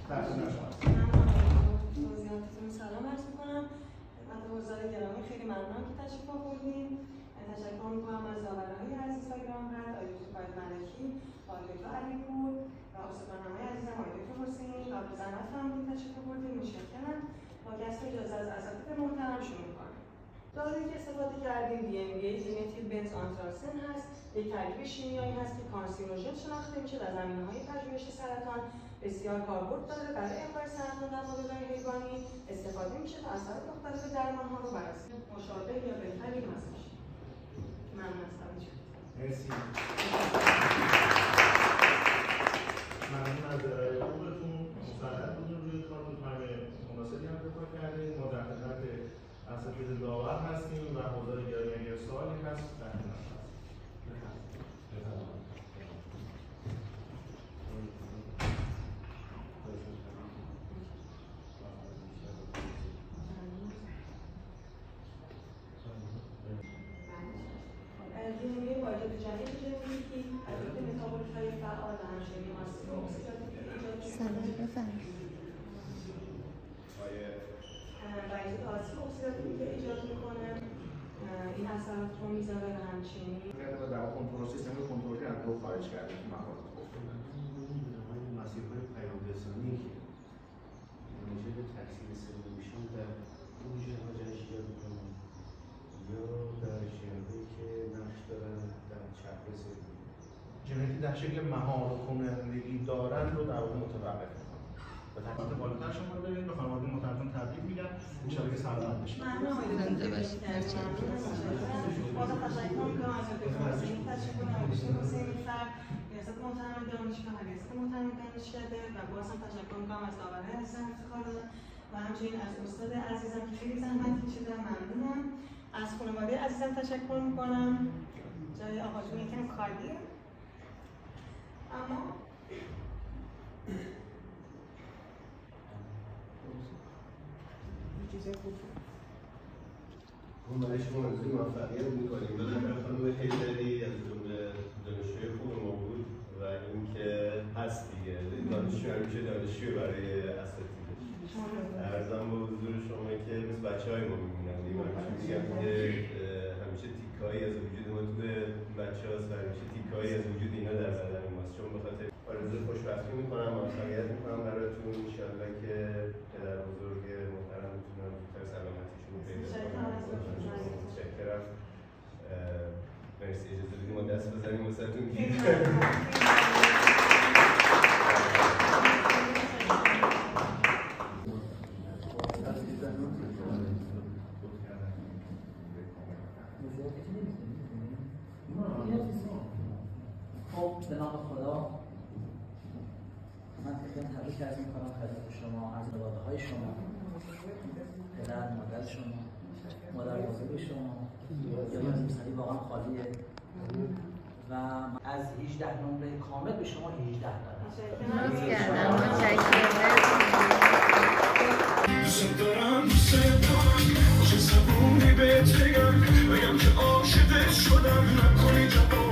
توضیحاتتون سلام عرض می‌کنم. خدمت حضار گرامی خیلی ممنونم که تشریف آوردین. تشکر می‌کنم از داورای عزیز و گرانقدر آقای دکتر فاید ملکی، آقای دکتر علیپور و استادانه‌های عزیزم آقای دکتر حسینی و به زحمت فهمیدین تشریف آوردین. متشکرم. با کسب اجازه از اساتید محترم شروع می‌کنم. دارویی که استفاده کردیم DMBA دیمتیل بنز آنتراسن هست. یک ترکیب شیمیایی هست که کانسیروژن شناخته میشه. در زمینه‌های پژوهش سرطان بسیار کاربرد داره. برای امکان سرطان در مدل‌های حیوانی استفاده میشه تا اثرات مختلف درمان‌ها رو بررسی مشابه یا بهتری حاصل شه. ممنون از توجه. مرسی. ممنون از خودتون مسلط بودین روی کارتون، تایم مناسبی هم دفاع کردید. ما در خدمت اساتید داور هستیم و حضار گرامی اگر سوالی هست در خدمت هستیم. DMBA واجد جدید ژنتیکی البته متابولیت‌های فعال و همچنین آسیب اکسیداتیو ایجاد و ایجاد آسیب اکسیداتیوی که ایجاد میکنه این اثرات رو میذاره و همچنین در کنترل سیستم کنترلی از دو خارج کرده که مهارت گفتم مسیرهای پیام‌رسانی که منجر به تکثیر سلول میشن در اون ژن‌ها جنش ایجاد میکنن یا در ژن‌هایی که نقش دارن در چرخه سلول. ژن‌هایی که در شکل مهار کنندگی دارند رو در واقع متوقف می‌کنن. به تحقیق بالاتر شما برید به خانواده محترمتون تبریک میگم. ان شاءالله که سلامت باشید. ممنون آقای دکتر باشید. باز تشکر می‌کنم از دکتر حسینی، تشکر می‌کنم از دکتر حسینی فرد، ریاست محترم دانشگاه و ریاست محترم دانشکده و باز هم تشکر می‌کنم از داورای عزیزم افتخار دادن و همچنین از استاد عزیزم که خیلی زحمت کشیدن. ممنونم. از خانواده عزیزم تشکر می‌کنم. جای آقا جون یکم خالیه. اما ما برای شما آرزوی موفقیت می‌کنیم. بالاخره خانم حیدری از جمله دانشجوی خوب ما بود و اینکه هست دیگه دانشجو همیشه دانشجو برای اساتیدش. عرضم به حضور شما که مثل بچه‌های ما می‌مونن دیگه. من میگم که همیشه تیکایی از وجود ما تو بچه‌هاست و همیشه تیکایی از وجود اینا در بدن ماست. چون به خاطر آرزوی خوشبختی می‌کنم، موفقیت می‌کنم براتون. ان شاءالله که پدر بزرگ محترم بتونن زودتر سلامتیشون رو پیدا کنن. متشکرم. مرسی. اجازه بدید ما دست بزنیم واسهتون گیر خب به نام خدا من تبریک عرض می‌کنم خدمت شما، از خانواده‌های شما، پدر مادر شما، مادر بزرگ شما. جای موسوی واقعا خالیه و از 18 نمره کامل به شما 18 دادم. دوست دارم چه زبونی بهت بگم که عاشقت شدم نکنی جواب